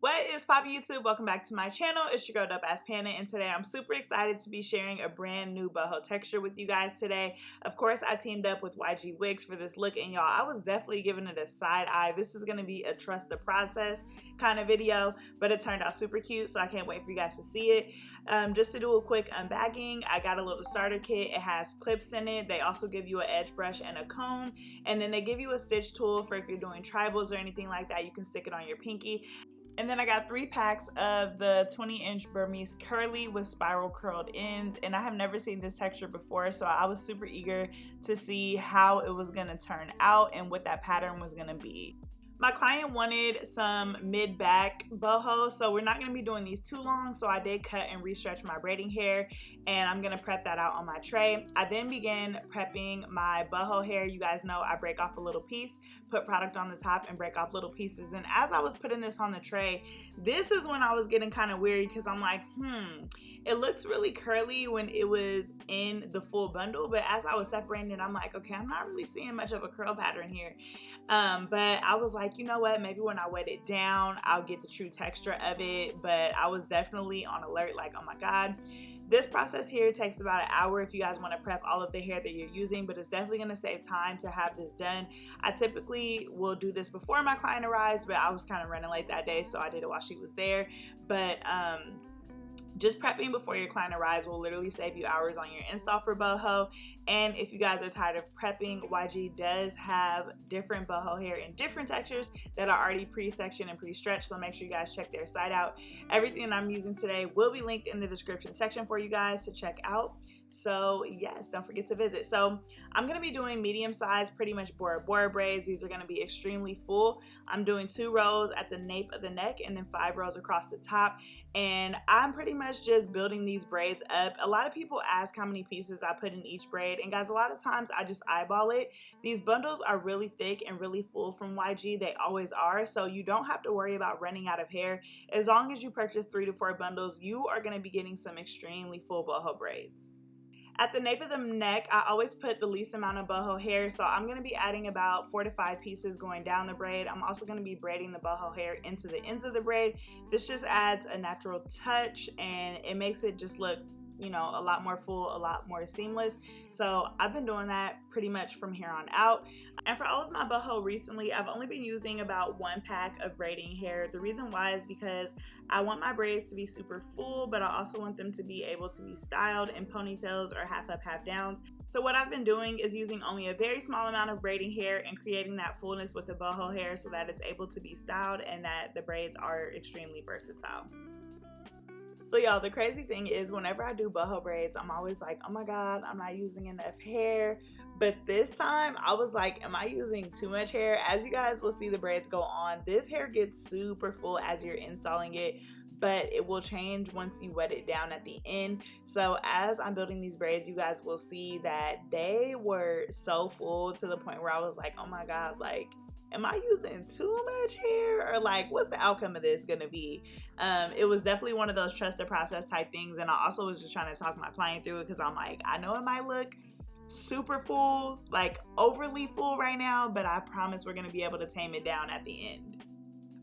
What is poppin' YouTube? Welcome back to my channel. It's your girl DOPEaxxPANA, and today I'm super excited to be sharing a brand new boho texture with you guys today. Of course, I teamed up with YGWIGS for this look, and y'all, I was definitely giving it a side eye. This is gonna be a trust the process kind of video, but it turned out super cute, so I can't wait for you guys to see it. Just to do a quick unbagging, I got a little starter kit. It has clips in it. They also give you an edge brush and a comb, and then they give you a stitch tool for if you're doing tribals or anything like that, you can stick it on your pinky. And then I got 3 packs of the 20-inch Burmese curly with spiral curled ends, and I have never seen this texture before, so I was super eager to see how it was gonna turn out and what that pattern was gonna be. My client wanted some mid-back boho, so we're not going to be doing these too long, so I did cut and restretch my braiding hair, and I'm going to prep that out on my tray. I then began prepping my boho hair. You guys know I break off a little piece, put product on the top, and break off little pieces, and as I was putting this on the tray, this is when I was getting kind of weary because I'm like, it looks really curly when it was in the full bundle, but as I was separating it, I'm like, okay, I'm not really seeing much of a curl pattern here, but I was like, you know what, maybe when I wet it down I'll get the true texture of it. But I was definitely on alert, like, oh my god, this process here takes about an hour if you guys want to prep all of the hair that you're using, but it's definitely going to save time to have this done. I typically will do this before my client arrives, but I was kind of running late that day, so I did it while she was there. But just prepping before your client arrives will literally save you hours on your install for boho. And if you guys are tired of prepping, YG does have different boho hair in different textures that are already pre-sectioned and pre-stretched, so make sure you guys check their site out. Everything that I'm using today will be linked in the description section for you guys to check out. So yes, don't forget to visit. So I'm going to be doing medium size, pretty much Bora Bora braids. These are going to be extremely full. I'm doing 2 rows at the nape of the neck and then 5 rows across the top. And I'm pretty much just building these braids up. A lot of people ask how many pieces I put in each braid. And guys, a lot of times I just eyeball it. These bundles are really thick and really full from YG. They always are. So you don't have to worry about running out of hair. As long as you purchase 3 to 4 bundles, you are going to be getting some extremely full boho braids. At the nape of the neck, I always put the least amount of boho hair, so I'm going to be adding about 4 to 5 pieces going down the braid. I'm also going to be braiding the boho hair into the ends of the braid. This just adds a natural touch and it makes it just look, you know, a lot more full, a lot more seamless. So I've been doing that pretty much from here on out. And for all of my boho recently, I've only been using about 1 pack of braiding hair. The reason why is because I want my braids to be super full, but I also want them to be able to be styled in ponytails or half up, half downs. So what I've been doing is using only a very small amount of braiding hair and creating that fullness with the boho hair so that it's able to be styled and that the braids are extremely versatile. So y'all, the crazy thing is whenever I do boho braids, I'm always like, oh my god, I'm not using enough hair. But this time I was like, am I using too much hair? As you guys will see the braids go on, this hair gets super full as you're installing it, but it will change once you wet it down at the end. So as I'm building these braids, you guys will see that they were so full to the point where I was like, oh my god, like, am I using too much hair, or like, what's the outcome of this gonna be? It was definitely one of those trust the process type things, and I also was just trying to talk my client through it because I'm like, I know it might look super full, like overly full right now, but I promise we're gonna be able to tame it down at the end.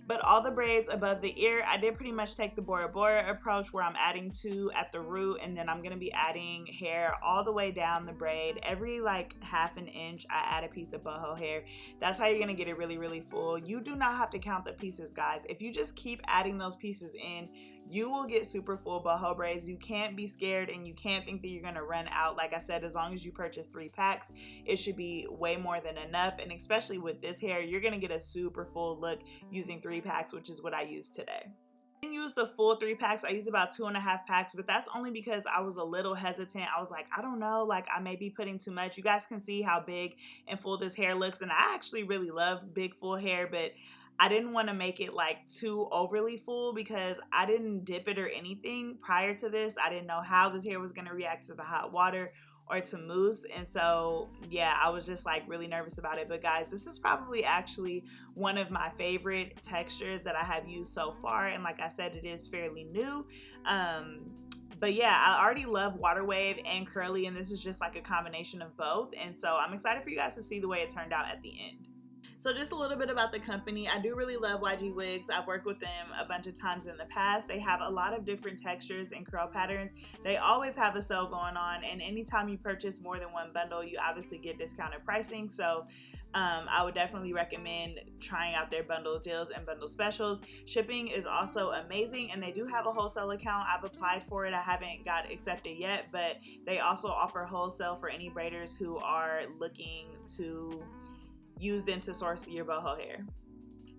But all the braids above the ear, I did pretty much take the Bora Bora approach where I'm adding 2 at the root, and then I'm going to be adding hair all the way down the braid. Every like half an inch, I add a piece of boho hair. That's how you're going to get it really, really full. You do not have to count the pieces, guys. If you just keep adding those pieces in, you will get super full boho braids. You can't be scared and you can't think that you're going to run out. Like I said, as long as you purchase 3 packs, it should be way more than enough. And especially with this hair, you're going to get a super full look using 3 packs, which is what I use today. I didn't use the full 3 packs. I used about 2.5 packs, but that's only because I was a little hesitant. I was like, I don't know, like I may be putting too much. You guys can see how big and full this hair looks, and I actually really love big full hair, but I didn't want to make it like too overly full because I didn't dip it or anything prior to this. I didn't know how this hair was going to react to the hot water or to mousse, and so yeah, I was just like really nervous about it. But guys, this is probably actually one of my favorite textures that I have used so far, and like I said, it is fairly new. But yeah, I already love water wave and curly, and this is just like a combination of both, and so I'm excited for you guys to see the way it turned out at the end. So just a little bit about the company. I do really love YGWIGS. I've worked with them a bunch of times in the past. They have a lot of different textures and curl patterns. They always have a sale going on, and anytime you purchase more than one bundle, you obviously get discounted pricing. So I would definitely recommend trying out their bundle deals and bundle specials. Shipping is also amazing, and they do have a wholesale account. I've applied for it. I haven't got accepted yet, but they also offer wholesale for any braiders who are looking to use them to source your boho hair.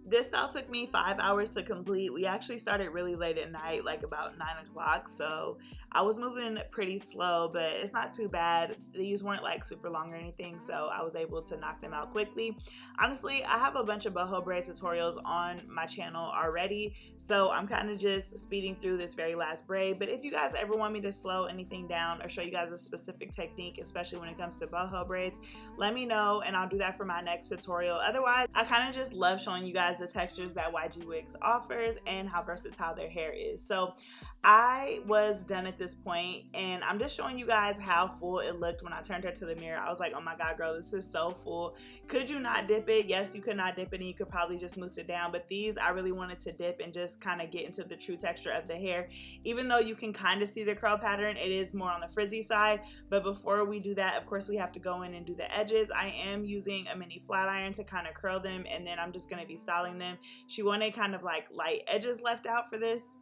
This style took me 5 hours to complete. We actually started really late at night, like about 9 o'clock, so I was moving pretty slow, but it's not too bad. These weren't like super long or anything, so I was able to knock them out quickly. Honestly, I have a bunch of boho braid tutorials on my channel already, so I'm kind of just speeding through this very last braid. But if you guys ever want me to slow anything down or show you guys a specific technique, especially when it comes to boho braids, let me know and I'll do that for my next tutorial. Otherwise, I kind of just love showing you guys the textures that YGWIGS offers and how versatile their hair is. So I was done at this point, and I'm just showing you guys how full it looked when I turned her to the mirror. I was like, oh my god, girl, this is so full. Could you not dip it? Yes, you could not dip it, and you could probably just mousse it down, but these I really wanted to dip and just kind of get into the true texture of the hair. Even though you can kind of see the curl pattern, it is more on the frizzy side. But before we do that, of course, we have to go in and do the edges. I am using a mini flat iron to kind of curl them, and then I'm just going to be styling them. She wanted kind of like light edges left out for this.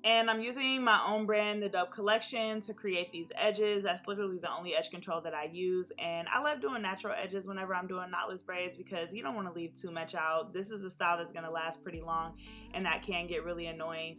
And I'm using my own brand, the Dope Collection, to create these edges. That's literally the only edge control that I use. And I love doing natural edges whenever I'm doing knotless braids because you don't want to leave too much out. This is a style that's going to last pretty long, and that can get really annoying.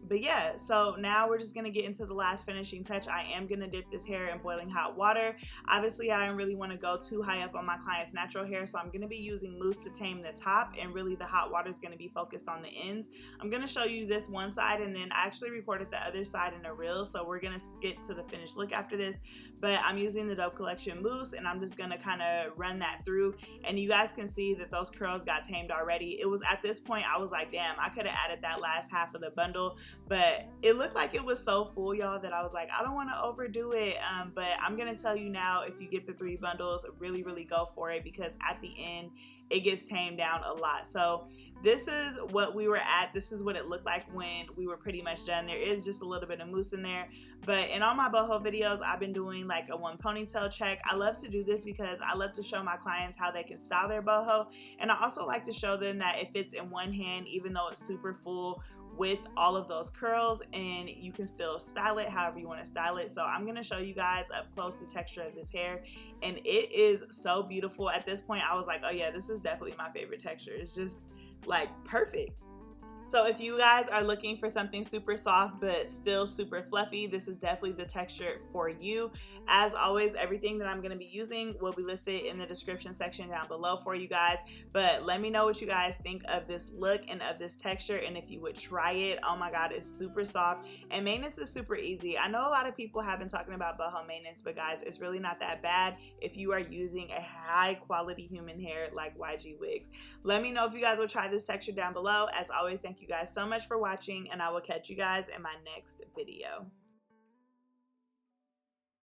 But yeah, so now we're just going to get into the last finishing touch. I am going to dip this hair in boiling hot water. Obviously, I don't really want to go too high up on my client's natural hair, so I'm going to be using mousse to tame the top, and really the hot water is going to be focused on the ends. I'm going to show you this one side, and then I actually recorded the other side in a reel, so we're going to get to the finished look after this. But I'm using the Dope Collection mousse, and I'm just going to kind of run that through, and you guys can see that those curls got tamed already. It was at this point I was like, damn, I could have added that last half of the bundle, but it looked like it was so full, y'all, that I was like, I don't want to overdo it. But I'm going to tell you now, if you get the 3 bundles, really go for it, because at the end it gets tamed down a lot. So this is what we were at. This is what it looked like when we were pretty much done. There is just a little bit of mousse in there, but in all my boho videos, I've been doing like a 1 ponytail check. I love to do this because I love to show my clients how they can style their boho, and I also like to show them that it fits in one hand, even though it's super full with all of those curls, and you can still style it however you want to style it. So I'm going to show you guys up close the texture of this hair, and it is so beautiful. At this point I was like, oh yeah, this is definitely my favorite texture. It's just like perfect. So if you guys are looking for something super soft but still super fluffy, this is definitely the texture for you. As always, everything that I'm going to be using will be listed in the description section down below for you guys. But let me know what you guys think of this look and of this texture, and if you would try it. Oh my god, it's super soft, and maintenance is super easy. I know a lot of people have been talking about boho maintenance, but guys, it's really not that bad if you are using a high quality human hair like YGWIGS. Let me know if you guys will try this texture down below. As always, thank you guys so much for watching, and I will catch you guys in my next video.